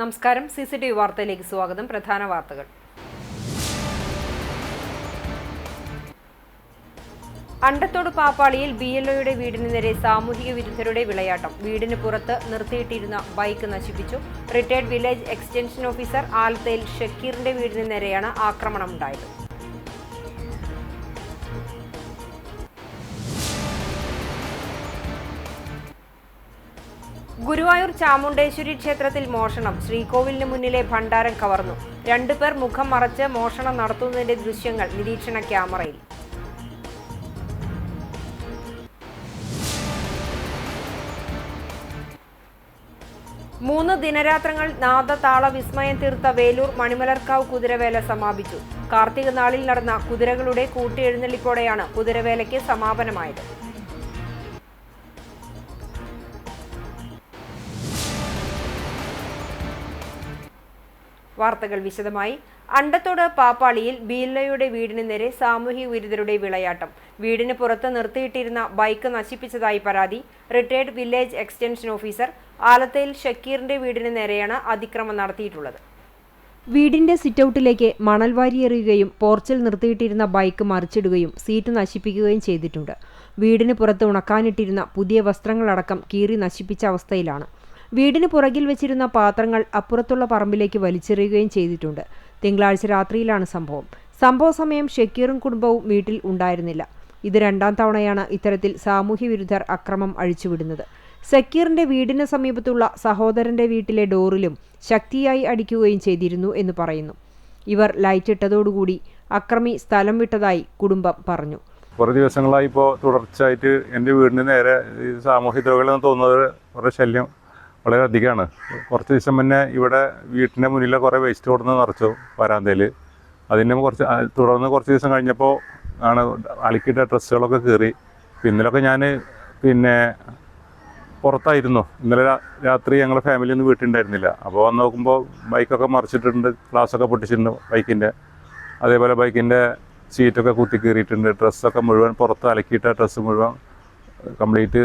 നമസ്കാരം. CCTV വാർത്തയിലേക്ക് സ്വാഗതം. പ്രധാന വാർത്തകൾ. അണ്ടത്തോട് പാപ്പാളിയിൽ BLOയുടെ വീടിന് നേരെ സാമൂഹിക വിരുദ്ധരുടെ വിളയാട്ടം. വീടിന് പുറത്ത് നിർത്തിയിട്ടിരുന്ന ബൈക്ക് നശിപ്പിച്ചു. റിട്ടയർഡ് വില്ലേജ് എക്സ്റ്റൻഷൻ ഓഫീസർ ആലത്തയിൽ ഷക്കീറിന്റെ വീടിന് നേരെയാണ് ആക്രമണമുണ്ടായത്. ഗുരുവായൂർ ചാമുണ്ടേശ്വരി ക്ഷേത്രത്തിൽ മോഷണം. ശ്രീകോവിലിന് മുന്നിലെ ഭണ്ഡാരം കവർന്നു. 2 പേർ മുഖം മറച്ച് മോഷണം നടത്തുന്നതിന്റെ ദൃശ്യങ്ങൾ നിരീക്ഷണ ക്യാമറയിൽ. മൂന്ന് ദിനരാത്രങ്ങൾ നാദതാള വിസ്മയം തീർത്ത വേലൂർ മണിമലർക്കാവ് കുതിരവേല സമാപിച്ചു. കാർത്തിക നാളിൽ നടന്ന കുതിരകളുടെ കൂട്ടിയെഴുന്നള്ളിപ്പോടെയാണ് കുതിരവേലയ്ക്ക് സമാപനമായത്. വാർത്തകൾ വിശദമായി. അണ്ടത്തോട് പാപ്പാളിയിൽ BLOയുടെ വീടിന് നേരെ സാമൂഹിക വിരുദ്ധരുടെ വിളയാട്ടം. വീടിന് പുറത്ത് നിർത്തിയിട്ടിരുന്ന ബൈക്ക് നശിപ്പിച്ചതായി പരാതി. റിട്ടയർഡ് വില്ലേജ് എക്സ്റ്റൻഷൻ ഓഫീസർ ആലത്തയിൽ ഷക്കീറിന്റെ വീടിന് നേരെയാണ് അതിക്രമം നടത്തിയിട്ടുള്ളത്. വീടിന്റെ സിറ്റൌട്ടിലേക്ക് മണൽ വാരിയെറിയുകയും പോർച്ചിൽ നിർത്തിയിട്ടിരുന്ന ബൈക്ക് മറിച്ചിടുകയും സീറ്റ് നശിപ്പിക്കുകയും ചെയ്തിട്ടുണ്ട്. വീടിന് പുറത്ത് ഉണക്കാനിട്ടിരുന്ന പുതിയ വസ്ത്രങ്ങളടക്കം കീറി നശിപ്പിച്ച അവസ്ഥയിലാണ്. വീടിന് പുറകിൽ വെച്ചിരുന്ന പാത്രങ്ങൾ അപ്പുറത്തുള്ള പറമ്പിലേക്ക് വലിച്ചെറിയുകയും ചെയ്തിട്ടുണ്ട്. തിങ്കളാഴ്ച രാത്രിയിലാണ് സംഭവം. സംഭവ സമയം ഷക്കീറും കുടുംബവും വീട്ടിൽ ഉണ്ടായിരുന്നില്ല. ഇത് 2ാം തവണയാണ് ഇത്തരത്തിൽ സാമൂഹ്യ വിരുദ്ധർ അക്രമം അഴിച്ചുവിടുന്നത്. ഷക്കീറിന്റെ വീടിന് സമീപത്തുള്ള സഹോദരന്റെ വീട്ടിലെ ഡോറിലും ശക്തിയായി അടിക്കുകയും ചെയ്തിരുന്നു എന്ന് പറയുന്നു. ഇവർ ലൈറ്റ് ഇട്ടതോടുകൂടി അക്രമി സ്ഥലം വിട്ടതായി കുടുംബം പറഞ്ഞു. കുറേ ദിവസങ്ങളായി ഇപ്പോൾ തുടർച്ചയായിട്ട് എൻ്റെ വീടിന് നേരെ സാമൂഹ്യ ദ്രോഹികളെന്ന് തോന്നുന്നത് കുറേ ശല്യം വളരെ അധികമാണ്. കുറച്ച് ദിവസം മുന്നേ ഇവിടെ വീട്ടിൻ്റെ മുന്നിലെ കുറേ വേസ്റ്റ് കൊടുന്ന് നിറച്ചു വരാന്തയിൽ. അതിൻ്റെ തുടർന്ന് കുറച്ച് ദിവസം കഴിഞ്ഞപ്പോൾ ആണ് അലക്കിയിട്ട ഡ്രസ്സുകളൊക്കെ കീറി. ഇന്നലൊക്കെ ഞാൻ പുറത്തായിരുന്നു. ഇന്നലെ രാത്രി ഞങ്ങളുടെ ഫാമിലി ഒന്നും വീട്ടിലുണ്ടായിരുന്നില്ല. അപ്പോൾ വന്ന് നോക്കുമ്പോൾ ബൈക്കൊക്കെ മറിച്ചിട്ടുണ്ട്, ഗ്ലാസ്സൊക്കെ പൊട്ടിച്ചിട്ടുണ്ട് ബൈക്കിൻ്റെ. അതേപോലെ ബൈക്കിൻ്റെ സീറ്റൊക്കെ കുത്തി കീറിയിട്ടുണ്ട്. ഡ്രസ്സൊക്കെ മുഴുവൻ പുറത്ത് അലക്കിയിട്ട ഡ്രസ്സ് മുഴുവൻ കംപ്ലീറ്റ്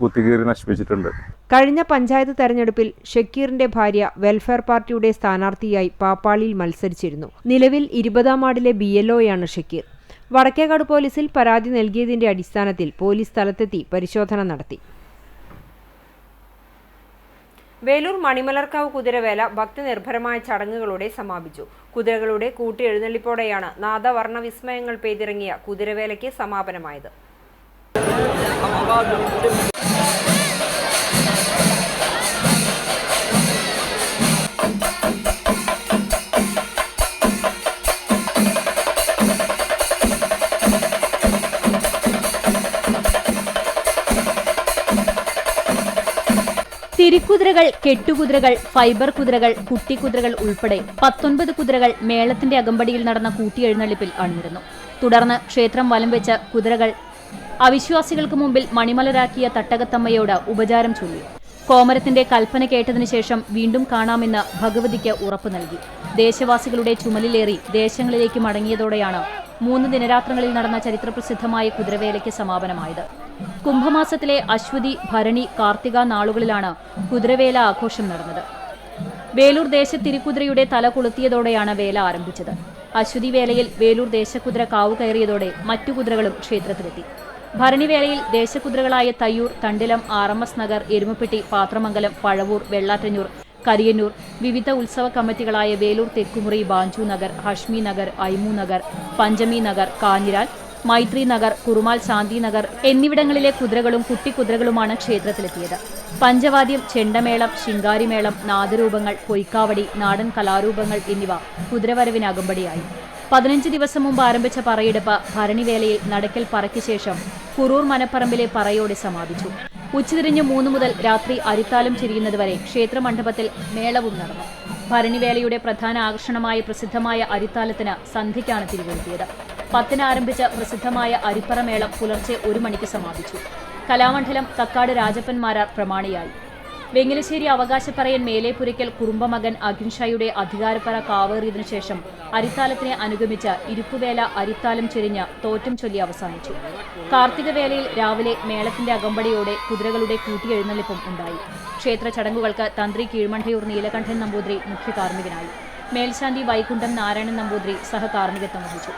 കുത്തിക്കീറി നശിപ്പിച്ചിട്ടുണ്ട്. കഴിഞ്ഞ പഞ്ചായത്ത് തെരഞ്ഞെടുപ്പിൽ ഷക്കീറിന്റെ ഭാര്യ വെൽഫെയർ പാർട്ടിയുടെ സ്ഥാനാർത്ഥിയായി പാപ്പാളിയിൽ മത്സരിച്ചിരുന്നു. നിലവിൽ 20ാം വാർഡിലെ BLOയാണ് ഷക്കീർ. വടക്കേക്കാട് പോലീസിൽ പരാതി നൽകിയതിന്റെ അടിസ്ഥാനത്തിൽ പോലീസ് സ്ഥലത്തെത്തി പരിശോധന നടത്തി. വേലൂർ മണിമലർക്കാവ് കുതിരവേല ഭക്തിനിർഭരമായ ചടങ്ങുകളോടെ സമാപിച്ചു. കുതിരകളുടെ കൂട്ടിയെഴുന്നള്ളിപ്പോടെയാണ് നാദവർണ്ണ വിസ്മയങ്ങൾ പെയ്തിറങ്ങിയ കുതിരവേലയ്ക്ക് സമാപനമായത്. തിരിക്കുതിരകൾ, കെട്ടുകുതിരകൾ, ഫൈബർ കുതിരകൾ, കുട്ടിക്കുതിരകൾ ഉൾപ്പെടെ 19 കുതിരകൾ മേളത്തിന്റെ അകമ്പടിയിൽ നടന്ന കൂട്ടിയെഴുന്നള്ളിപ്പിൽ അണിനിരുന്നു. തുടർന്ന് ക്ഷേത്രം വലം വെച്ച കുതിരകൾ അവിശ്വാസികൾക്ക് മുമ്പിൽ മണിമലരാക്കിയ തട്ടകത്തമ്മയോട് ഉപചാരം ചൊല്ലി. കോമരത്തിന്റെ കൽപ്പന കേട്ടതിനു ശേഷം വീണ്ടും കാണാമെന്ന് ഭഗവതിക്ക് ഉറപ്പു നൽകി. ദേശവാസികളുടെ ചുമലിലേറി ദേശങ്ങളിലേക്ക് മടങ്ങിയതോടെയാണ് 3 ദിനരാത്രങ്ങളിൽ നടന്ന ചരിത്രപ്രസിദ്ധമായ കുതിരവേലയ്ക്ക് സമാപനമായത്. കുംഭമാസത്തിലെ അശ്വതി, ഭരണി, കാർത്തിക നാളുകളിലാണ് കുതിരവേല ആഘോഷം നടന്നത്. വേലൂർ ദേശത്തിരിക്കുതിരയുടെ തല കൊളുത്തിയതോടെയാണ് വേല ആരംഭിച്ചത്. അശ്വതി വേലയിൽ വേലൂർ ദേശക്കുതിര കാവു കയറിയതോടെ മറ്റു കുതിരകളും ക്ഷേത്രത്തിലെത്തി. ഭരണിവേലയിൽ ദേശക്കുതിരകളായ തയ്യൂർ, തണ്ടിലം, RMS നഗർ, എരുമപ്പെട്ടി, പാത്രമംഗലം, പഴവൂർ, വെള്ളാറ്റഞ്ഞൂർ, കരിയന്നൂർ, വിവിധ ഉത്സവ കമ്മിറ്റികളായ വേലൂർ തെക്കുമുറി, ബാഞ്ചു നഗർ, ഹഷ്മി നഗർ, ഐമു നഗർ, പഞ്ചമി നഗർ, കാഞ്ഞിരാൽ, മൈത്രി നഗർ, കുറുമാൽ ശാന്തി നഗർ എന്നിവിടങ്ങളിലെ കുതിരകളും കുട്ടിക്കുതിരകളുമാണ് ക്ഷേത്രത്തിലെത്തിയത്. പഞ്ചവാദ്യം, ചെണ്ടമേളം, ശിങ്കാരിമേളം, നാദരൂപങ്ങൾ, പൊയ്ക്കാവടി, നാടൻ കലാരൂപങ്ങൾ എന്നിവ കുതിരവരവിന് അകമ്പടിയായി. 15 ദിവസം മുമ്പ് ആരംഭിച്ച പറയെടുപ്പ് ഭരണിവേലയിൽ നടക്കൽ പറയ്ക്ക് ശേഷം കുറൂർ മനപ്പറമ്പിലെ പറയോടെ സമാപിച്ചു. ഉച്ചതിരിഞ്ഞ് 3 മുതൽ രാത്രി അരിത്താലം ചെരിയുന്നതുവരെ ക്ഷേത്രമണ്ഡപത്തിൽ മേളവും നടന്നു. ഭരണിവേലയുടെ പ്രധാന ആകർഷണമായ പ്രസിദ്ധമായ അരിത്താലത്തിന് സന്ധ്യയ്ക്കാണ് തിരികൊളുത്തിയത്. 10-ന് ആരംഭിച്ച പ്രസിദ്ധമായ അരിപ്പറമേളം പുലർച്ചെ 1 മണിക്ക് സമാപിച്ചു. കലാമണ്ഡലം കക്കാട് രാജപ്പൻ മാരാർ പ്രമാണിയായി. വെങ്ങലശ്ശേരി അവകാശപ്പറയൻ മേലേപ്പുരയ്ക്കൽ കുറുമ്പമകൻ അഖിൻഷായുടെ അധികാരപ്പറ കാവേറിയതിനു ശേഷം അരിത്താലത്തിനെ അനുഗമിച്ച് ഇരുപ്പുവേല അരിത്താലം ചെരിഞ്ഞ് തോറ്റം ചൊല്ലി അവസാനിച്ചു. കാർത്തികവേലയിൽ രാവിലെ മേളത്തിന്റെ അകമ്പടിയോടെ കുതിരകളുടെ കൂട്ടിയെഴുന്നള്ളിപ്പും ഉണ്ടായി. ക്ഷേത്ര ചടങ്ങുകൾക്ക് തന്ത്രി കീഴ്മണ്ടയൂർ നീലകണ്ഠൻ നമ്പൂതിരി മുഖ്യ കാർമ്മികനായി. മേൽശാന്തി വൈകുണ്ഠം നാരായണൻ നമ്പൂതിരി സഹകാർമ്മികത്വം വഹിച്ചു.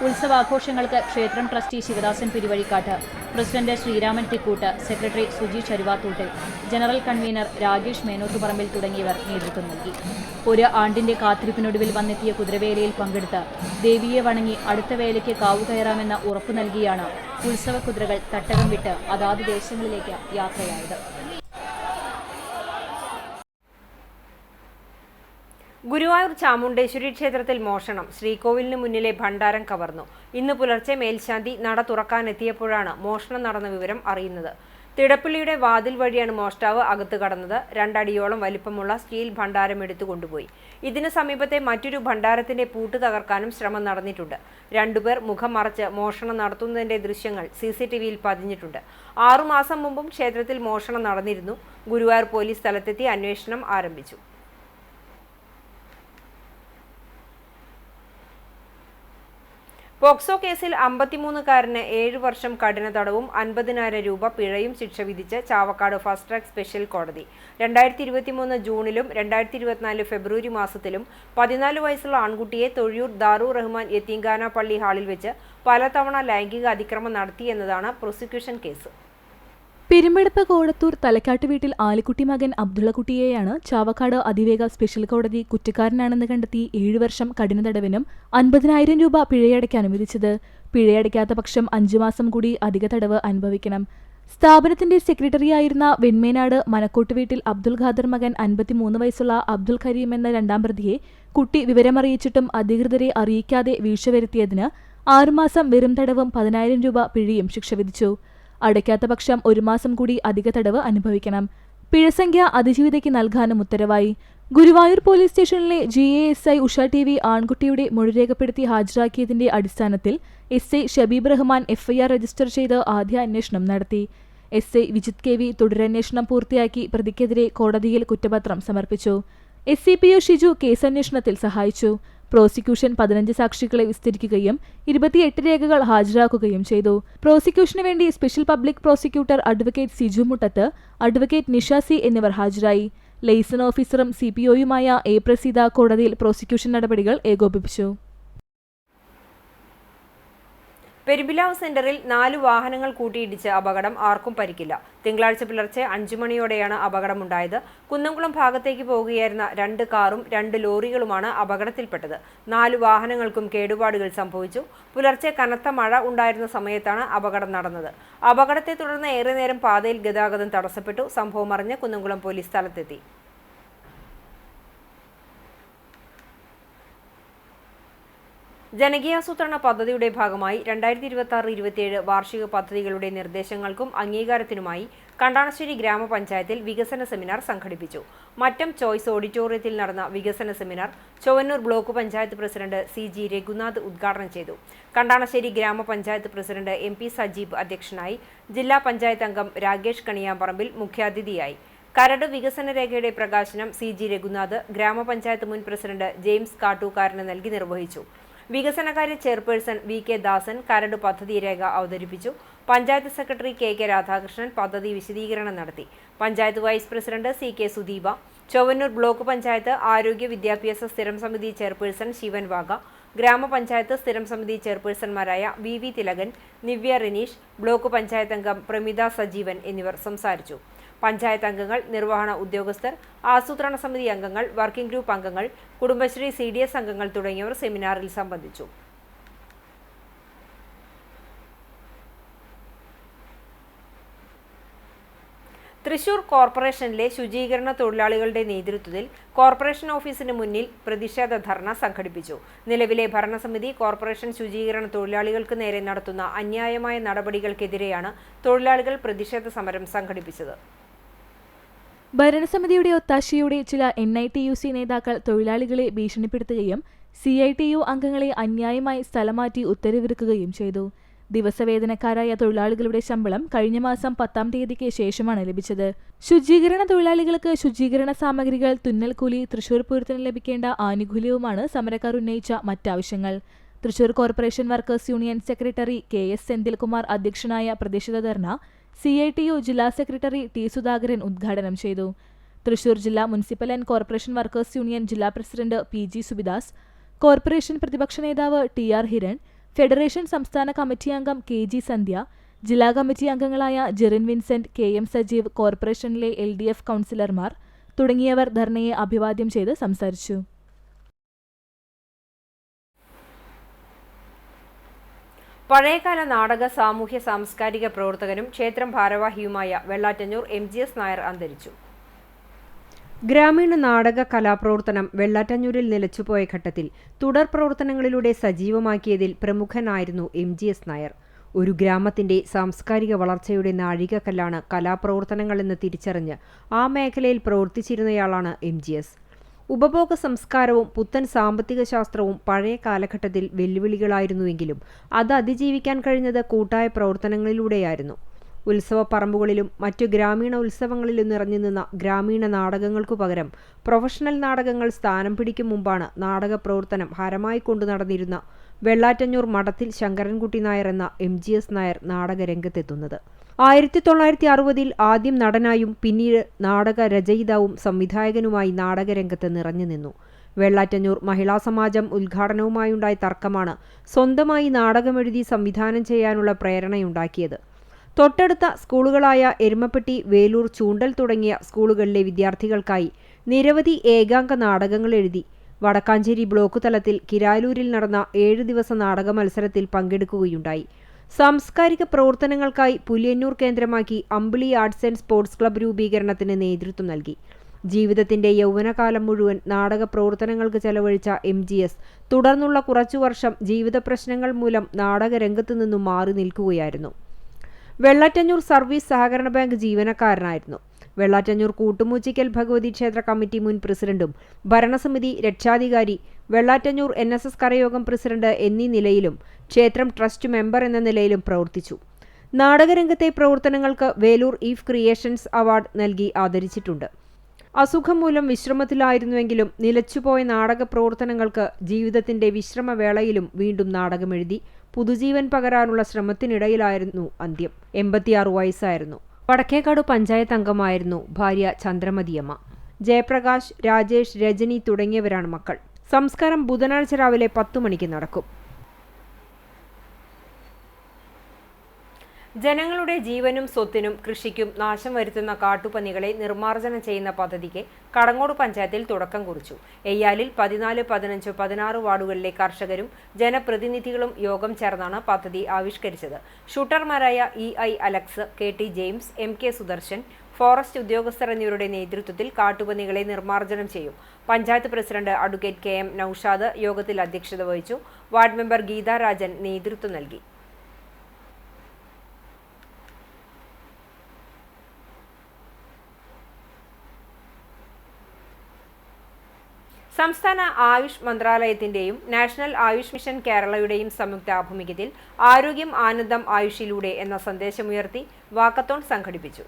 ഉത്സവാഘോഷങ്ങൾക്ക് ക്ഷേത്രം trustee Sivadasan Pirivazhikkattu, president Sreeraman Thikkoottu, secretary Suji Charuvathootte, general convener Rakesh Menothuparambil തുടങ്ങിയവർ നേതൃത്വം നൽകി. ഒരു ആണ്ടിന്റെ കാത്തിരിപ്പിനൊടുവിൽ വന്നെത്തിയ കുതിരവേലയിൽ പങ്കെടുത്ത് ദേവിയെ വണങ്ങി അടുത്ത വേലയ്ക്ക് കാവുകയറാമെന്ന ഉറപ്പു നൽകിയാണ് ഉത്സവ കുതിരകൾ തട്ടകം വിട്ട് അതാത് ദേശങ്ങളിലേക്ക് യാത്രയായത്. ഗുരുവായൂർ ചാമുണ്ടേശ്വരി ക്ഷേത്രത്തിൽ മോഷണം. ശ്രീകോവിലിന് മുന്നിലെ ഭണ്ഡാരം കവർന്നു. ഇന്ന് പുലർച്ചെ മേൽശാന്തി നട തുറക്കാനെത്തിയപ്പോഴാണ് മോഷണം നടന്ന വിവരം അറിയുന്നത്. തിടപ്പള്ളിയുടെ വാതിൽ വഴിയാണ് മോഷ്ടാവ് അകത്ത് കടന്നത്. 2 അടിയോളം വലിപ്പമുള്ള സ്റ്റീൽ ഭണ്ഡാരം എടുത്തു കൊണ്ടുപോയി. ഇതിന് സമീപത്തെ മറ്റൊരു ഭണ്ഡാരത്തിന്റെ പൂട്ട് തകർക്കാനും ശ്രമം നടന്നിട്ടുണ്ട്. 2 പേർ മുഖം മറച്ച് മോഷണം നടത്തുന്നതിന്റെ ദൃശ്യങ്ങൾ CCTVയിൽ പതിഞ്ഞിട്ടുണ്ട്. 6 മാസം മുമ്പും ക്ഷേത്രത്തിൽ മോഷണം നടന്നിരുന്നു. ഗുരുവായൂർ പോലീസ് സ്ഥലത്തെത്തി അന്വേഷണം ആരംഭിച്ചു. പോക്സോ കേസിൽ 53-കാരന് 7 വർഷം കഠിന തടവും 50,000 രൂപ പിഴയും ശിക്ഷ വിധിച്ച് ചാവക്കാട് ഫസ്റ്റ് ട്രാക്ക് സ്പെഷ്യൽ കോടതി. 2023 ജൂണിലും 2024 ഫെബ്രുവരി മാസത്തിലും 14 വയസ്സുള്ള ആൺകുട്ടിയെ തൊഴിയൂർ ദാറൂർ റഹ്മാൻ യത്തീംഖാന പള്ളി ഹാളിൽ വെച്ച് പലതവണ ലൈംഗിക അതിക്രമം നടത്തിയെന്നതാണ് പ്രോസിക്യൂഷൻ കേസ്. പെരുമ്പടപ്പ് കോടത്തൂർ തലക്കാട്ട് വീട്ടിൽ ആലിക്കുട്ടി മകൻ അബ്ദുള്ളക്കുട്ടിയെയാണ് ചാവക്കാട് അതിവേഗ സ്പെഷ്യൽ കോടതി കുറ്റക്കാരനാണെന്ന് കണ്ടെത്തി 7 വർഷം കഠിന തടവിനും 50,000 രൂപ പിഴയടയ്ക്കാനും വിധിച്ചത്. പിഴയടയ്ക്കാത്ത പക്ഷം 5 മാസം കൂടി അധിക തടവ് അനുഭവിക്കണം. സ്ഥാപനത്തിന്റെ സെക്രട്ടറിയായിരുന്ന വെൺമേനാട് മനക്കോട്ട് വീട്ടിൽ അബ്ദുൽ ഖാദർ മകൻ 53 വയസ്സുള്ള അബ്ദുൽ കരീം എന്ന 2ാം പ്രതിയെ കുട്ടി വിവരമറിയിച്ചിട്ടും അധികൃതരെ അറിയിക്കാതെ വീഴ്ച വരുത്തിയതിന് 6 മാസം വെറും തടവും 10,000 രൂപ പിഴയും ശിക്ഷ വിധിച്ചു. അടയ്ക്കാത്ത പക്ഷം 1 മാസം കൂടി അധിക തടവ് അനുഭവിക്കണം. പിഴസംഖ്യ അതിജീവിതയ്ക്ക് നൽകാനും ഉത്തരവായി. ഗുരുവായൂർ പോലീസ് സ്റ്റേഷനിലെ GASI ഉഷ TV ആൺകുട്ടിയുടെ മൊഴി രേഖപ്പെടുത്തി ഹാജരാക്കിയതിന്റെ അടിസ്ഥാനത്തിൽ SI Shabeeb Rahman FIR register ചെയ്ത് ആദ്യ അന്വേഷണം നടത്തി. SI വിജിത് KV തുടരന്വേഷണം പൂർത്തിയാക്കി പ്രതിക്കെതിരെ കോടതിയിൽ കുറ്റപത്രം സമർപ്പിച്ചു. SCPO ഷിജു കേസന്വേഷണത്തിൽ സഹായിച്ചു. പ്രോസിക്യൂഷൻ 15 സാക്ഷികളെ വിസ്തരിക്കുകയും 28 രേഖകൾ ഹാജരാക്കുകയും ചെയ്തു. പ്രോസിക്യൂഷന് വേണ്ടി special public prosecutor advocate Siju Muttath, advocate Nisha C എന്നിവർ ഹാജരായി. ലൈസൺ ഓഫീസറും CPOയുമായ A പ്രസീത കോടതിയിൽ പ്രോസിക്യൂഷൻ നടപടികൾ ഏകോപിപ്പിച്ചു. പെരുമ്പിലാവ് സെന്ററിൽ 4 വാഹനങ്ങൾ കൂട്ടിയിടിച്ച് അപകടം. ആർക്കും പരിക്കില്ല. തിങ്കളാഴ്ച പുലർച്ചെ 5 മണിയോടെയാണ് അപകടമുണ്ടായത്. കുന്നംകുളം ഭാഗത്തേക്ക് പോവുകയായിരുന്ന 2 കാറും 2 ലോറികളുമാണ് അപകടത്തിൽപ്പെട്ടത്. 4 വാഹനങ്ങൾക്കും കേടുപാടുകൾ സംഭവിച്ചു. പുലർച്ചെ കനത്ത മഴ ഉണ്ടായിരുന്ന സമയത്താണ് അപകടം നടന്നത്. അപകടത്തെ തുടർന്ന് ഏറെ നേരം പാതയിൽ ഗതാഗതം തടസ്സപ്പെട്ടു. സംഭവം അറിഞ്ഞ് കുന്നംകുളം പോലീസ് സ്ഥലത്തെത്തി. ജനകീയാസൂത്രണ പദ്ധതിയുടെ ഭാഗമായി 2026-27 വാർഷിക പദ്ധതികളുടെ നിർദ്ദേശങ്ങൾക്കും അംഗീകാരത്തിനുമായി കണ്ടാണശ്ശേരി ഗ്രാമപഞ്ചായത്തിൽ വികസന സെമിനാർ സംഘടിപ്പിച്ചു. മറ്റം ചോയ്സ് ഓഡിറ്റോറിയത്തിൽ നടന്ന വികസന seminar Chowwannur block panchayat president CG Raghunath ഉദ്ഘാടനം ചെയ്തു. കണ്ടാണശ്ശേരി ഗ്രാമപഞ്ചായത്ത് പ്രസിഡന്റ് MP സജീബ് അധ്യക്ഷനായി. ജില്ലാ പഞ്ചായത്ത് അംഗം രാകേഷ് കണിയാമ്പറമ്പിൽ മുഖ്യാതിഥിയായി. കരട് വികസന രേഖയുടെ പ്രകാശനം CG രഘുനാഥ് ഗ്രാമപഞ്ചായത്ത് മുൻ പ്രസിഡന്റ് ജെയിംസ് കാട്ടൂക്കാരന് നൽകി നിർവഹിച്ചു. വികസനകാര്യ ചെയർപേഴ്സൺ VK ദാസൻ കരട് പദ്ധതി രേഖ അവതരിപ്പിച്ചു. പഞ്ചായത്ത് സെക്രട്ടറി KK രാധാകൃഷ്ണൻ പദ്ധതി വിശദീകരണം നടത്തി. Panchayat vice president CK Sudeepa, Chowwannur block panchayat ആരോഗ്യ വിദ്യാഭ്യാസ സ്ഥിരം സമിതി ചെയർപേഴ്സൺ ശിവൻ വാഗ, ഗ്രാമപഞ്ചായത്ത് സ്ഥിരം സമിതി ചെയർപേഴ്സൺമാരായ VV തിലകൻ, നിവ്യ റിനീഷ്, ബ്ലോക്ക് പഞ്ചായത്ത് അംഗം പ്രമിത സജീവൻ എന്നിവർ സംസാരിച്ചു. പഞ്ചായത്ത് അംഗങ്ങൾ, നിർവഹണ ഉദ്യോഗസ്ഥർ, ആസൂത്രണ സമിതി അംഗങ്ങൾ, വർക്കിംഗ് ഗ്രൂപ്പ് അംഗങ്ങൾ, കുടുംബശ്രീ CDS അംഗങ്ങൾ തുടങ്ങിയവർ സെമിനാറിൽ സംബന്ധിച്ചു. തൃശൂർ കോർപ്പറേഷനിലെ ശുചീകരണ തൊഴിലാളികളുടെ നേതൃത്വത്തിൽ കോർപ്പറേഷൻ ഓഫീസിന് മുന്നിൽ പ്രതിഷേധ ധർണ സംഘടിപ്പിച്ചു. നിലവിലെ ഭരണസമിതി കോർപ്പറേഷൻ ശുചീകരണ തൊഴിലാളികൾക്ക് നേരെ നടത്തുന്ന അന്യായമായ നടപടികൾക്കെതിരെയാണ് തൊഴിലാളികൾ പ്രതിഷേധ സമരം സംഘടിപ്പിച്ചത്. ഭരണസമിതിയുടെ ഒത്താശയോടെ ചില NITUC നേതാക്കൾ തൊഴിലാളികളെ ഭീഷണിപ്പെടുത്തുകയും CITU അംഗങ്ങളെ അന്യായമായി സ്ഥലം മാറ്റി ഉത്തരവിറക്കുകയും ചെയ്തു. ദിവസവേതനക്കാരായ തൊഴിലാളികളുടെ ശമ്പളം കഴിഞ്ഞ മാസം 10-ാം തീയതിക്ക് ശേഷമാണ് ലഭിച്ചത്. ശുചീകരണ തൊഴിലാളികൾക്ക് ശുചീകരണ സാമഗ്രികൾ, തുന്നൽക്കൂലി, തൃശൂർ പൂരത്തിന് ലഭിക്കേണ്ട ആനുകൂല്യവുമാണ് സമരക്കാർ ഉന്നയിച്ച മറ്റാവശ്യങ്ങൾ. Thrissur corporation workers union secretary KS Senthilkumar അധ്യക്ഷനായ പ്രതിഷേധ ധർണ CITU ജില്ലാ സെക്രട്ടറി T സുധാകരൻ ഉദ്ഘാടനം ചെയ്തു. തൃശൂർ ജില്ലാ municipal and corporation workers union ജില്ലാ പ്രസിഡന്റ് PG സുബിദാസ്, കോർപ്പറേഷൻ പ്രതിപക്ഷ നേതാവ് TR ഹിരൺ, ഫെഡറേഷൻ സംസ്ഥാന കമ്മിറ്റി അംഗം KG സന്ധ്യ, ജില്ലാ കമ്മിറ്റി അംഗങ്ങളായ ജെറിൻ വിൻസെന്റ്, KM സജീവ്, കോർപ്പറേഷനിലെ LDF കൗൺസിലർമാർ തുടങ്ങിയവർ ധർണയെ അഭിവാദ്യം ചെയ്ത് സംസാരിച്ചു. പഴയകാല നാടക, സാമൂഹ്യ സാംസ്കാരിക പ്രവർത്തകനും ക്ഷേത്രം ഭാരവാഹിയുമായ വെള്ളാറ്റഞ്ഞൂർ MGS നായർ അന്തരിച്ചു. ഗ്രാമീണ നാടക കലാപ്രവർത്തനം വെള്ളാറ്റഞ്ഞൂരിൽ നിലച്ചുപോയ ഘട്ടത്തിൽ തുടർ പ്രവർത്തനങ്ങളിലൂടെ സജീവമാക്കിയതിൽ പ്രമുഖനായിരുന്നു MGS നായർ. ഒരു ഗ്രാമത്തിന്റെ സാംസ്കാരിക വളർച്ചയുടെ നാഴികക്കല്ലാണ് കലാപ്രവർത്തനങ്ങളെന്ന് തിരിച്ചറിഞ്ഞ് ആ മേഖലയിൽ പ്രവർത്തിച്ചിരുന്നയാളാണ് MGS. ഉപഭോഗ സംസ്കാരവും പുത്തൻ സാമ്പത്തിക ശാസ്ത്രവും പഴയ കാലഘട്ടത്തിൽ വെല്ലുവിളികളായിരുന്നുവെങ്കിലും അത് അതിജീവിക്കാൻ കഴിഞ്ഞത് കൂട്ടായ പ്രവർത്തനങ്ങളിലൂടെയായിരുന്നു. ഉത്സവപ്പറമ്പുകളിലും മറ്റു ഗ്രാമീണ ഉത്സവങ്ങളിലും നിറഞ്ഞു നിന്ന ഗ്രാമീണ നാടകങ്ങൾക്കു പകരം പ്രൊഫഷണൽ നാടകങ്ങൾ സ്ഥാനം പിടിക്കും മുമ്പാണ് നാടക പ്രവർത്തനം ഹരമായി കൊണ്ടു നടന്നിരുന്ന വെള്ളാറ്റഞ്ഞൂർ മഠത്തിൽ ശങ്കരൻകുട്ടി നായർ എന്ന MGS നായർ നാടകരംഗത്തെത്തുന്നത്. 1960-ൽ ആദ്യം നടനായും പിന്നീട് നാടക രചയിതാവും സംവിധായകനുമായി നാടകരംഗത്ത് നിറഞ്ഞു നിന്നു. വെള്ളാറ്റഞ്ഞൂർ മഹിളാ സമാജം ഉദ്ഘാടനവുമായുണ്ടായ തർക്കമാണ് സ്വന്തമായി നാടകമെഴുതി സംവിധാനം ചെയ്യാനുള്ള പ്രേരണയുണ്ടാക്കിയത്. തൊട്ടടുത്ത സ്കൂളുകളായ എരുമപ്പെട്ടി, വേലൂർ, ചൂണ്ടൽ തുടങ്ങിയ സ്കൂളുകളിലെ വിദ്യാർത്ഥികൾക്കായി നിരവധി ഏകാംഗ നാടകങ്ങൾ എഴുതി. വടക്കാഞ്ചേരി ബ്ലോക്ക് തലത്തിൽ കിരാലൂരിൽ നടന്ന 7 ദിവസ നാടക മത്സരത്തിൽ പങ്കെടുക്കുകയുണ്ടായി. സാംസ്കാരിക പ്രവർത്തനങ്ങൾക്കായി പുലിയന്നൂർ കേന്ദ്രമാക്കി അമ്പിളി ആർട്സ് ആൻഡ് സ്പോർട്സ് ക്ലബ്ബ് രൂപീകരണത്തിന് നേതൃത്വം നൽകി. ജീവിതത്തിന്റെ യൗവനകാലം മുഴുവൻ നാടക പ്രവർത്തനങ്ങൾക്ക് ചെലവഴിച്ച MGS തുടർന്നുള്ള കുറച്ചു വർഷം ജീവിത പ്രശ്നങ്ങൾ മൂലം നാടകരംഗത്തു നിന്നും മാറി നിൽക്കുകയായിരുന്നു. വെള്ളാറ്റഞ്ഞൂർ സർവീസ് സഹകരണ ബാങ്ക് ജീവനക്കാരനായിരുന്നു. വെള്ളാറ്റഞ്ഞൂർ കൂട്ടുമൂച്ചിക്കൽ ഭഗവതി ക്ഷേത്ര കമ്മിറ്റി മുൻ പ്രസിഡന്റും ഭരണസമിതി രക്ഷാധികാരി, വെള്ളാറ്റഞ്ഞൂർ NSS കരയോഗം പ്രസിഡന്റ് എന്നീ നിലയിലും ക്ഷേത്രം ട്രസ്റ്റ് മെമ്പർ എന്ന നിലയിലും പ്രവർത്തിച്ചു. നാടകരംഗത്തെ പ്രവർത്തനങ്ങൾക്ക് വേലൂർ ഈഫ് ക്രിയേഷൻസ് അവാർഡ് നൽകി ആദരിച്ചിട്ടുണ്ട്. അസുഖം മൂലം വിശ്രമത്തിലായിരുന്നുവെങ്കിലും നിലച്ചുപോയ നാടക പ്രവർത്തനങ്ങൾക്ക് ജീവിതത്തിന്റെ വിശ്രമവേളയിലും വീണ്ടും നാടകമെഴുതി പുതുജീവൻ പകരാനുള്ള ശ്രമത്തിനിടയിലായിരുന്നു അന്ത്യം. 86 വയസ്സായിരുന്നു. വടക്കേക്കാട് പഞ്ചായത്ത് അംഗമായിരുന്നു ഭാര്യ ചന്ദ്രമതിയമ്മ. ജയപ്രകാശ്, രാജേഷ്, രജനി തുടങ്ങിയവരാണ് മക്കൾ. സംസ്കാരം ബുധനാഴ്ച രാവിലെ 10 മണിക്ക് നടക്കും. ജനങ്ങളുടെ ജീവനും സ്വത്തിനും കൃഷിക്കും നാശം വരുത്തുന്ന കാട്ടുപന്നികളെ നിർമ്മാർജ്ജനം ചെയ്യുന്ന പദ്ധതിക്ക് കടങ്ങോട് പഞ്ചായത്തിൽ തുടക്കം കുറിച്ചു. എയ്യാലിൽ 14, 15, 16 വാർഡുകളിലെ കർഷകരും ജനപ്രതിനിധികളും യോഗം ചേർന്നാണ് പദ്ധതി ആവിഷ്കരിച്ചത്. ഷൂട്ടർമാരായ EI Alex, KT James, MK Sudarshan, forest ഉദ്യോഗസ്ഥർ എന്നിവരുടെ നേതൃത്വത്തിൽ കാട്ടുപന്നികളെ നിർമ്മാർജ്ജനം ചെയ്യും. Panchayat president advocate KM Noushad യോഗത്തിൽ അധ്യക്ഷത വഹിച്ചു. വാർഡ് മെമ്പർ ഗീതാ രാജൻ നേതൃത്വം നൽകി. സംസ്ഥാന ആയുഷ് മന്ത്രാലയത്തിന്റെയും നാഷണൽ ആയുഷ് മിഷൻ കേരളയുടെയും സംയുക്ത ആഭിമുഖ്യത്തിൽ ആരോഗ്യം ആനന്ദം ആയുഷിലൂടെ എന്ന സന്ദേശമുയർത്തി വാക്കത്തോൺ സംഘടിപ്പിച്ചു.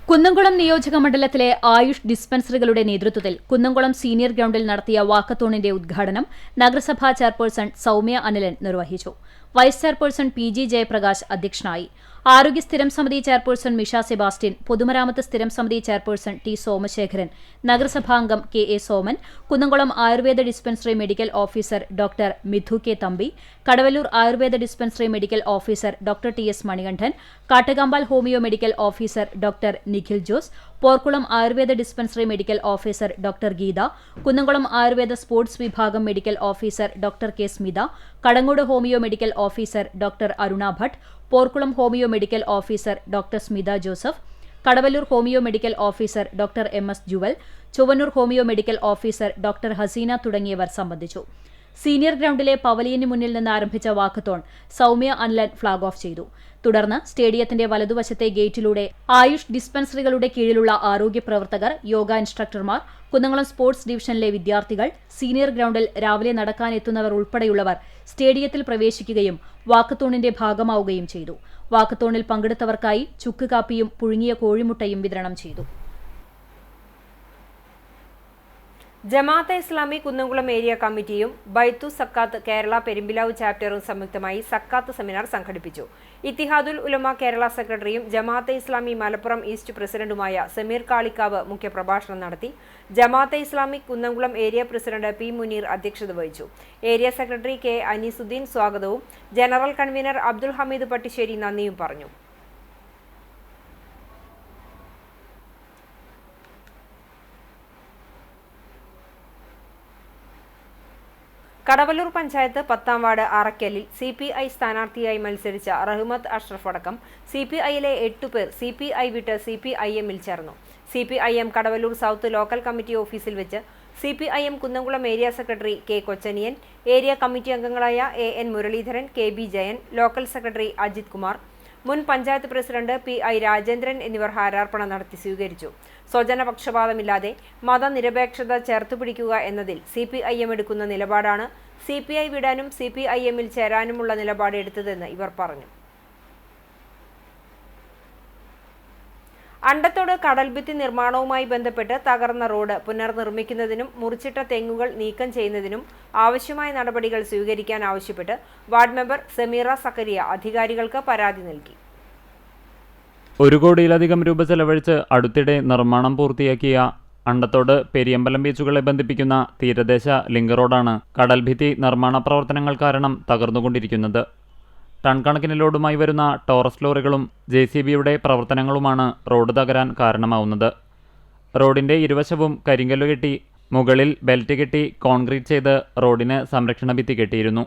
കുന്നംകുളം നിയോജക മണ്ഡലത്തിലെ ആയുഷ് ഡിസ്പെൻസറികളുടെ നേതൃത്വത്തിൽ കുന്നംകുളം സീനിയർ ഗ്രൗണ്ടിൽ നടത്തിയ വാക്കത്തോണിന്റെ ഉദ്ഘാടനം നഗരസഭാ ചെയർപേഴ്സൺ സൗമ്യ അനിലൻ നിർവഹിച്ചു. വൈസ് ചെയർപേഴ്സൺ PG ജയപ്രകാശ് അധ്യക്ഷനായി. ആരോഗ്യ സ്ഥിരം സമിതി ചെയർപേഴ്സൺ മിഷ സെബാസ്റ്റ്യൻ, പൊതുമരാമത്ത് സ്ഥിരം സമിതി ചെയർപേഴ്സൺ T സോമശേഖരൻ, നഗരസഭാംഗം KA Soman, Kunnamkulam Ayurveda dispensary medical officer doctor Mithu K Thampi, Kadavallur Ayurveda dispensary medical officer doctor TS Manikandan, Kattukambal homeo medical officer doctor Nikhil Jose, Porkulam Ayurveda dispensary medical officer doctor Geetha, Kunnamkulam Ayurveda sports വിഭാഗം medical officer doctor K Smitha, Kadangode homeo medical officer doctor Aruna Bhat, Porkulam homeo medical officer doctor Smitha Joseph, Kadavallur homeo medical officer doctor MS Jual, Chowwannur homeo medical officer doctor Haseena തുടങ്ങിയവർ സംബന്ധിച്ചു. Senior ഗ്രൗണ്ടിലെ പവലിയന് മുന്നിൽ നിന്ന് ആരംഭിച്ച walkathon Soumya Anlan flag off ചെയ്തു. തുടർന്ന് സ്റ്റേഡിയത്തിന്റെ വലതുവശത്തെ ഗേറ്റിലൂടെ ആയുഷ് ഡിസ്പെൻസറികളുടെ കീഴിലുള്ള ആരോഗ്യ പ്രവർത്തകർ, യോഗ ഇൻസ്ട്രക്ടർമാർ, കുന്നംകുളം സ്പോർട്സ് ഡിവിഷനിലെ വിദ്യാർത്ഥികൾ, സീനിയർ ഗ്രൗണ്ടിൽ രാവിലെ നടക്കാനെത്തുന്നവർ ഉൾപ്പെടെയുള്ളവർ സ്റ്റേഡിയത്തിൽ പ്രവേശിക്കുകയും വാക്കത്തോണിന്റെ ഭാഗമാവുകയും ചെയ്തു. വാക്കത്തോണിൽ പങ്കെടുത്തവർക്കായി ചുക്ക് കാപ്പിയും പുഴുങ്ങിയ കോഴിമുട്ടയും വിതരണം ചെയ്തു. ജമാഅത്തെ ഇസ്ലാമി കുന്നംകുളം ഏരിയ കമ്മിറ്റിയും ബൈത്തു സക്കാത്ത് കേരള പെരുമ്പിലാവ് ചാപ്റ്ററും സംയുക്തമായി സക്കാത്ത് സെമിനാർ സംഘടിപ്പിച്ചു. ഇത്തിഹാദുൽ ഉലമ കേരള സെക്രട്ടറിയും ജമാഅത്തെ ഇസ്ലാമി മലപ്പുറം ഈസ്റ്റ് പ്രസിഡന്റുമായ സമീർ കാളിക്കാവ് മുഖ്യപ്രഭാഷണം നടത്തി. Jamaate Islami Kunnamkulam area president P Muneer അധ്യക്ഷത വഹിച്ചു. ഏരിയ സെക്രട്ടറി കെ അനീസുദ്ദീൻ സ്വാഗതവും ജനറൽ കൺവീനർ അബ്ദുൽ ഹമീദ് പട്ടിശ്ശേരി നന്ദിയും പറഞ്ഞു. കടവല്ലൂർ പഞ്ചായത്ത് 10ാം വാർഡ് അറക്കലിൽ CPI സ്ഥാനാർത്ഥിയായി മത്സരിച്ച റഹ്മത്ത് അഷ്റഫ് അടക്കം CPIയിലെ 8 പേർ CPI വിട്ട് CPIMൽ ചേർന്നു. CPIM Kadavallur south local committee ഓഫീസിൽ വെച്ച് CPIM Kunnamkulam area secretary K Kochaniyan, area committee അംഗങ്ങളായ AN Muralidharan, KB Jayan, local secretary Ajith Kumar, മുൻ പഞ്ചായത്ത് പ്രസിഡന്റ് PI രാജേന്ദ്രൻ എന്നിവർ ഹാരാർപ്പണം നടത്തി സ്വീകരിച്ചു. സ്വജനപക്ഷപാതമില്ലാതെ മതനിരപേക്ഷത ചേർത്തുപിടിക്കുക എന്നതിൽ CPIM എടുക്കുന്ന നിലപാടാണ് CPI വിടാനും CPIMൽ ചേരാനുമുള്ള നിലപാട് എടുത്തതെന്ന് ഇവർ പറഞ്ഞു. അണ്ടത്തോട് കടൽഭിത്തി നിർമ്മാണവുമായി ബന്ധപ്പെട്ട് തകർന്ന റോഡ് പുനർനിർമ്മിക്കുന്നതിനും മുറിച്ചിട്ട തെങ്ങുകൾ നീക്കം ചെയ്യുന്നതിനും ആവശ്യമായ നടപടികൾ സ്വീകരിക്കാൻ ആവശ്യപ്പെട്ട് വാർഡ് മെമ്പർ സമീറ സക്കരിയ അധികാരികൾക്ക് പരാതി നൽകി. 1 കോടിയിലധികം രൂപ ചെലവഴിച്ച് അടുത്തിടെ നിർമ്മാണം പൂർത്തിയാക്കിയ അണ്ടത്തോട് പെരിയമ്പലം ബീച്ചുകളെ ബന്ധിപ്പിക്കുന്ന തീരദേശ ലിങ്ക് റോഡാണ് കടൽഭിത്തി നിർമ്മാണ പ്രവർത്തനങ്ങൾ കാരണം തകർന്നുകൊണ്ടിരിക്കുന്നത്. ടൺ കണക്കിന് ലോഡുമായി വരുന്ന ടോറസ് ലോറികളും JCBയുടെ പ്രവർത്തനങ്ങളുമാണ് റോഡ് തകരാൻ കാരണമാവുന്നത്. റോഡിന്റെ ഇരുവശവും കരിങ്കല്ല് കെട്ടി മുകളിൽ ബെൽറ്റ് കെട്ടി കോൺക്രീറ്റ് ചെയ്ത് റോഡിന് സംരക്ഷണ ഭിത്തി കെട്ടിയിരുന്നു.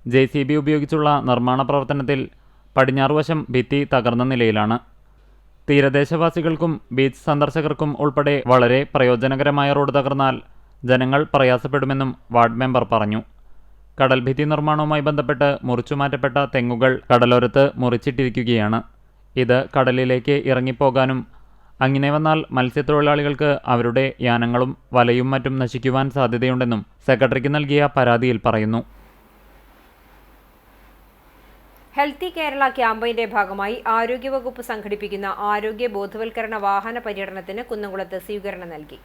JCB ഉപയോഗിച്ചുള്ള നിർമ്മാണ പ്രവർത്തനത്തിൽ പടിഞ്ഞാറുവശം ഭിത്തി തകർന്ന നിലയിലാണ്. തീരദേശവാസികൾക്കും ബീച്ച് സന്ദർശകർക്കും ഉൾപ്പെടെ വളരെ പ്രയോജനകരമായ റോഡ് തകർന്നാൽ ജനങ്ങൾ പ്രയാസപ്പെടുമെന്നും വാർഡ് മെമ്പർ പറഞ്ഞു. കടൽഭിത്തി നിർമ്മാണവുമായി ബന്ധപ്പെട്ട് മുറിച്ചുമാറ്റപ്പെട്ട തെങ്ങുകൾ കടലോരത്ത് മുറിച്ചിട്ടിരിക്കുകയാണ്. ഇത് കടലിലേക്ക് ഇറങ്ങിപ്പോകാനും അങ്ങനെ വന്നാൽ മത്സ്യത്തൊഴിലാളികൾക്ക് അവരുടെ യാനങ്ങളും വലയും മറ്റും നശിക്കുവാൻ സാധ്യതയുണ്ടെന്നും സെക്രട്ടറിക്ക് നൽകിയ പരാതിയിൽ പറയുന്നു. ഹെൽത്തി കേരള ക്യാമ്പയിന്റെ ഭാഗമായി ആരോഗ്യവകുപ്പ് സംഘടിപ്പിക്കുന്ന ആരോഗ്യ ബോധവൽക്കരണ വാഹന പര്യടനത്തിന് കുന്നംകുളത്ത് സ്വീകരണം നൽകി.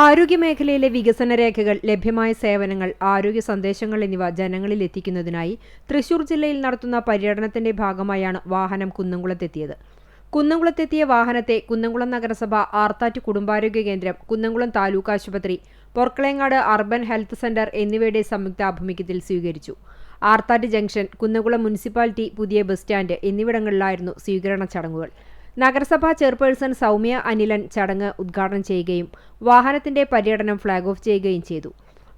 ആരോഗ്യമേഖലയിലെ വികസന രേഖകൾ, ലഭ്യമായ സേവനങ്ങൾ, ആരോഗ്യ സന്ദേശങ്ങൾ എന്നിവ ജനങ്ങളിൽ എത്തിക്കുന്നതിനായി തൃശൂർ ജില്ലയിൽ നടത്തുന്ന പര്യടനത്തിന്റെ ഭാഗമായാണ് വാഹനം കുന്നംകുളത്തെത്തിയത്. കുന്നംകുളത്തെത്തിയ വാഹനത്തെ കുന്നംകുളം നഗരസഭ, ആർത്താറ്റ് കുടുംബാരോഗ്യ കേന്ദ്രം, കുന്നംകുളം താലൂക്ക് ആശുപത്രി, പൊർക്കളേങ്ങാട് അർബൻ ഹെൽത്ത് സെന്റർ എന്നിവയുടെ സംയുക്താഭിമുഖ്യത്തിൽ സ്വീകരിച്ചു. ആർത്താറ്റ് ജംഗ്ഷൻ, കുന്നംകുളം മുനിസിപ്പാലിറ്റി പുതിയ ബസ് സ്റ്റാൻഡ് എന്നിവിടങ്ങളിലായിരുന്നു സ്വീകരണ ചടങ്ങുകൾ. നഗരസഭാ ചെയർപേഴ്സൺ സൗമ്യ അനിലൻ ചടങ്ങ് ഉദ്ഘാടനം ചെയ്യുകയും വാഹനത്തിന്റെ പര്യടനം ഫ്ളാഗ് ഓഫ് ചെയ്യുകയും ചെയ്തു.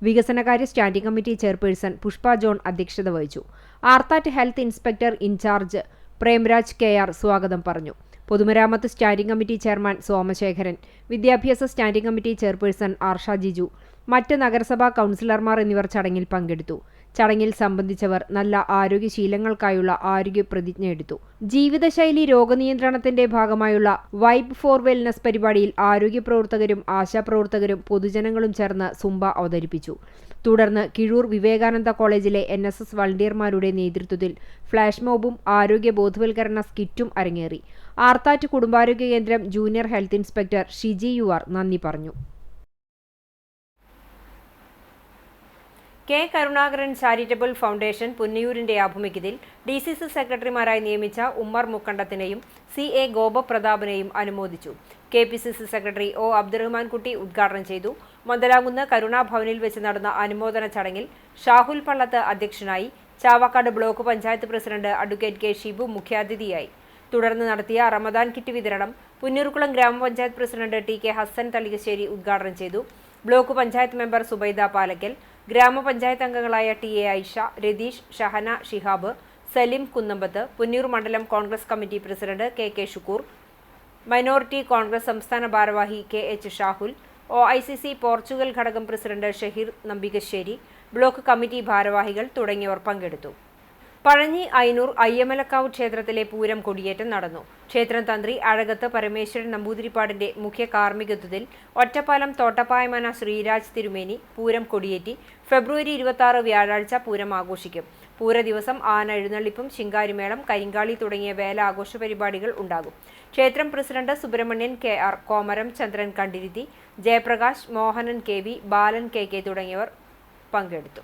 വികസനകാര്യ standing committee chairperson Pushpa John അധ്യക്ഷത വഹിച്ചു. Arthat health inspector in charge Premraj KR സ്വാഗതം പറഞ്ഞു. പൊതുമരാമത്ത് സ്റ്റാൻഡിംഗ് കമ്മിറ്റി ചെയർമാൻ സോമശേഖരൻ, വിദ്യാഭ്യാസ standing committee chairperson Arsha Jiju, മറ്റ് നഗരസഭാ കൗൺസിലർമാർ എന്നിവർ ചടങ്ങിൽ പങ്കെടുത്തു. ചടങ്ങിൽ സംബന്ധിച്ചവർ നല്ല ആരോഗ്യശീലങ്ങൾക്കായുള്ള ആരോഗ്യ പ്രതിജ്ഞ എടുത്തു. ജീവിതശൈലി രോഗനിയന്ത്രണത്തിന്റെ ഭാഗമായുള്ള വൈബ് ഫോർ വെൽനസ് പരിപാടിയിൽ ആരോഗ്യ പ്രവർത്തകരും ആശാപ്രവർത്തകരും പൊതുജനങ്ങളും ചേർന്ന് സുംബ അവതരിപ്പിച്ചു. തുടർന്ന് കിഴൂർ വിവേകാനന്ദ കോളേജിലെ NSS വളണ്ടിയർമാരുടെ നേതൃത്വത്തിൽ ഫ്ലാഷ് മോബും ആരോഗ്യ ബോധവൽക്കരണ സ്കിറ്റും അരങ്ങേറി. ആർത്താറ്റ് കുടുംബാരോഗ്യ കേന്ദ്രം junior health inspector Shiji UR നന്ദി പറഞ്ഞു. കെ കരുണാകരൻ ചാരിറ്റബിൾ ഫൗണ്ടേഷൻ പുന്നയൂരിന്റെ ആഭിമുഖ്യത്തിൽ DCC സെക്രട്ടറിമാരായി നിയമിച്ച ഉമ്മർ മുക്കണ്ടത്തിനെയും CA ഗോപപ്രതാപനെയും അനുമോദിച്ചു. KPCC സെക്രട്ടറി O അബ്ദുറഹ്മാൻ കുട്ടി ഉദ്ഘാടനം ചെയ്തു. മൊന്തലാകുന്ന് കരുണാഭവനിൽ വെച്ച് നടന്ന അനുമോദന ചടങ്ങിൽ ഷാഹുൽ പള്ളത്ത് അധ്യക്ഷനായി. Chavakkad block panchayat president advocate K Shibu മുഖ്യാതിഥിയായി. തുടർന്ന് നടത്തിയ റമദാൻ കിറ്റ് വിതരണം പുന്നൂർകുളം ഗ്രാമപഞ്ചായത്ത് പ്രസിഡന്റ് TK ഹസൻ തളികശ്ശേരി ഉദ്ഘാടനം ചെയ്തു. ബ്ലോക്ക് പഞ്ചായത്ത് മെമ്പർ സുബൈദ പാലക്കൽ, ഗ്രാമപഞ്ചായത്ത് അംഗങ്ങളായ TA ഐഷ, രതീഷ്, ഷഹന, ഷിഹാബ്, സലിം കുന്നമ്പത്ത്, പുന്നൂർ മണ്ഡലം Congress committee president KK Shukkoor, minority Congress സംസ്ഥാന ഭാരവാഹി KH ഷാഹുൽ, OICC പോർച്ചുഗൽ ഘടകം പ്രസിഡന്റ് ഷഹീർ നമ്പികശ്ശേരി, ബ്ലോക്ക് കമ്മിറ്റി ഭാരവാഹികൾ തുടങ്ങിയവർ പങ്കെടുത്തു. പഴഞ്ഞി അയ്യന്നൂർ അയ്യമലക്കാവ് ക്ഷേത്രത്തിലെ പൂരം കൊടിയേറ്റം നടന്നു. ക്ഷേത്രം തന്ത്രി അഴകത്ത് പരമേശ്വരൻ നമ്പൂതിരിപ്പാടിന്റെ മുഖ്യ കാർമ്മികത്വത്തിൽ ഒറ്റപ്പാലം തോട്ടപ്പായമന ശ്രീരാജ് തിരുമേനി പൂരം കൊടിയേറ്റി ഫെബ്രുവരി 26 വ്യാഴാഴ്ച പൂരം ആഘോഷിക്കും. പൂര ദിവസം ആന എഴുന്നള്ളിപ്പും, ശിങ്കാരിമേളം, കരിങ്കാളി തുടങ്ങിയ വേല ആഘോഷ പരിപാടികൾ ഉണ്ടാകും. ക്ഷേത്രം പ്രസിഡന്റ് സുബ്രഹ്മണ്യൻ KR, കോമരം ചന്ദ്രൻ കണ്ടിരുത്തി, ജയപ്രകാശ്, മോഹനൻ KV, ബാലൻ KK തുടങ്ങിയവർ പങ്കെടുത്തു.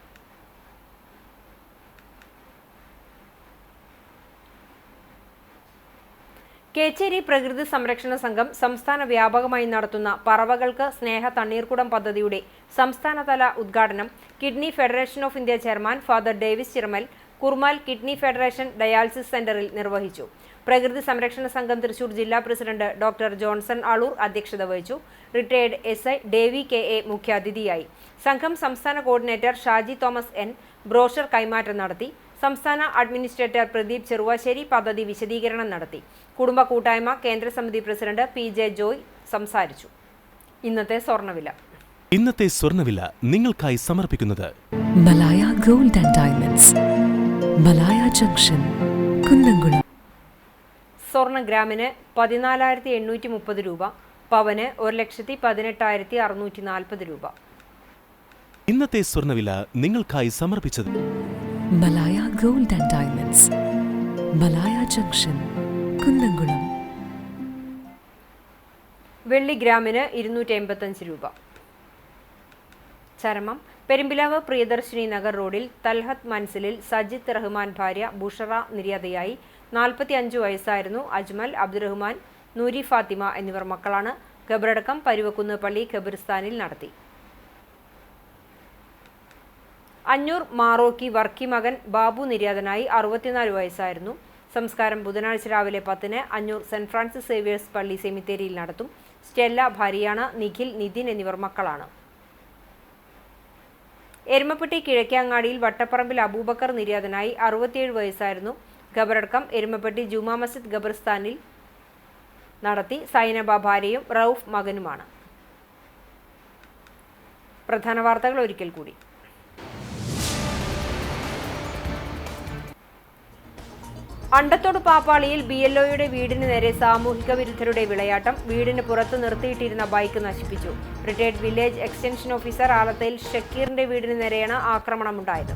കേച്ചേരി പ്രകൃതി സംരക്ഷണ സംഘം സംസ്ഥാന വ്യാപകമായി നടത്തുന്ന പറവകൾക്ക് സ്നേഹ തണ്ണീർക്കുടം പദ്ധതിയുടെ സംസ്ഥാനതല ഉദ്ഘാടനം kidney federation of India chairman father Davis Chiramel കുർമാൽ കിഡ്നി ഫെഡറേഷൻ ഡയാലിസിസ് സെന്ററിൽ നിർവഹിച്ചു. പ്രകൃതി സംരക്ഷണ സംഘം തൃശൂർ ജില്ലാ പ്രസിഡന്റ് ഡോക്ടർ ജോൺസൺ ആളൂർ അധ്യക്ഷത വഹിച്ചു. റിട്ടയേർഡ് SI ഡേവി KA മുഖ്യാതിഥിയായി. സംഘം സംസ്ഥാന coordinator Shaji Thomas N brochure കൈമാറ്റം നടത്തി. സംസ്ഥാന അഡ്മിനിസ്ട്രേറ്റർ പ്രദീപ് ചെറുവാശ്ശേരി പദ്ധതി വിശദീകരണം നടത്തി. കുടുംബ കൂട്ടായ്മ കേന്ദ്ര സമിതി പ്രസിഡന്റ് PJ ജോയ് സംസാരിച്ചു. ഇന്നത്തെ സ്വർണ്ണവില നിങ്ങൾക്കായി സമർപ്പിക്കുന്നത് Malaya gold and diamonds, Malaya junction, Kunnamkulam. സ്വർണ്ണ ഗ്രാമിന് 14,830 രൂപ, പവന് 1,18,640 രൂപ. ഇന്നത്തെ സ്വർണ്ണവില നിങ്ങൾക്കായി സമർപ്പിച്ചത് Malaya gold and diamonds, Malaya junction, Kunnamkulam. വെള്ളി ഗ്രാമിന് 285 രൂപ. ചരമം പെരുമ്പിലാവ് പ്രിയദർശിനി നഗർ റോഡിൽ തൽഹത്ത് മൻസിലിൽ സജിത്ത് റഹ്മാൻ ഭാര്യ ബുഷറ നിര്യാതയായി. 45 വയസ്സായിരുന്നു. അജ്മൽ, അബ്ദുറഹ്മാൻ, നൂരി ഫാത്തിമ എന്നിവർ മക്കളാണ്. ഖബറടക്കം പരുവക്കുന്ന് പള്ളി ഖബറിസ്ഥാനിൽ നടത്തി. അഞ്ഞൂർ മാറോക്കി വർക്കി മകൻ ബാബു നിര്യാതനായി. 64 വയസ്സായിരുന്നു. സംസ്കാരം ബുധനാഴ്ച രാവിലെ 10-ന് അഞ്ഞൂർ സെന്റ് ഫ്രാൻസിസ് സേവിയേഴ്സ് പള്ളി സെമിത്തേരിയിൽ നടത്തും. സ്റ്റെല്ല ഭാര്യയാണ്. നിഖിൽ, നിതിൻ എന്നിവർ മക്കളാണ്. എരുമപ്പെട്ടി കിഴക്കേങ്ങാടിയിൽ വട്ടപ്പറമ്പിൽ അബൂബക്കർ നിര്യാതനായി. 67 വയസ്സായിരുന്നു. ഖബറടക്കം എരുമപ്പെട്ടി ജുമാ മസ്ജിദ് ഖബർസ്ഥാനിൽ നടത്തി. സൈനബ ഭാര്യയും റൌഫ് മകനുമാണ്. പ്രധാന വാർത്തകൾ ഒരിക്കൽ കൂടി. അണ്ടത്തോട് പാപ്പാളിയിൽ BLOയുടെ വീടിന് നേരെ സാമൂഹിക വിരുദ്ധരുടെ വിളയാട്ടം. വീടിന് പുറത്ത് നിർത്തിയിട്ടിരുന്ന ബൈക്ക് നശിപ്പിച്ചു. റിട്ടയേർഡ് വില്ലേജ് എക്സ്റ്റൻഷൻ ഓഫീസർ ആലത്തയിൽ ഷക്കീറിന്റെ വീടിന് നേരെയാണ് ആക്രമണമുണ്ടായത്.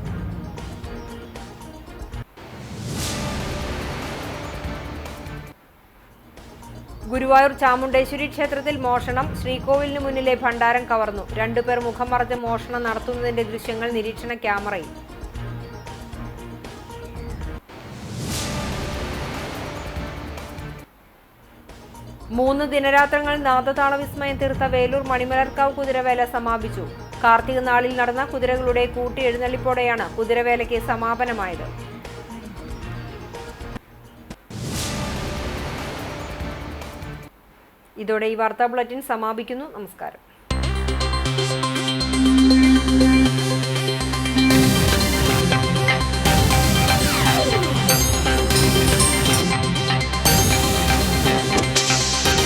ഗുരുവായൂർ ചാമുണ്ടേശ്വരി ക്ഷേത്രത്തിൽ മോഷണം. ശ്രീകോവിലിന് മുന്നിലെ ഭണ്ഡാരം കവർന്നു. 2 പേർ മുഖം മറച്ച് മോഷണം നടത്തുന്നതിന്റെ ദൃശ്യങ്ങൾ നിരീക്ഷണ ക്യാമറയിൽ. മൂന്ന് ദിനരാത്രങ്ങൾ നാദതാള വിസ്മയം തീർത്ത വേലൂർ മണിമലർക്കാവ് കുതിരവേല സമാപിച്ചു. കാർത്തിക നാളിൽ നടന്ന കുതിരകളുടെ കൂട്ടി എഴുന്നള്ളിപ്പോടെയാണ് കുതിരവേലയ്ക്ക് സമാപനമായത്. ഇതോടെ ഈ വാർത്താ ബുള്ളറ്റിൻ സമാപിക്കുന്നു. നമസ്കാരം.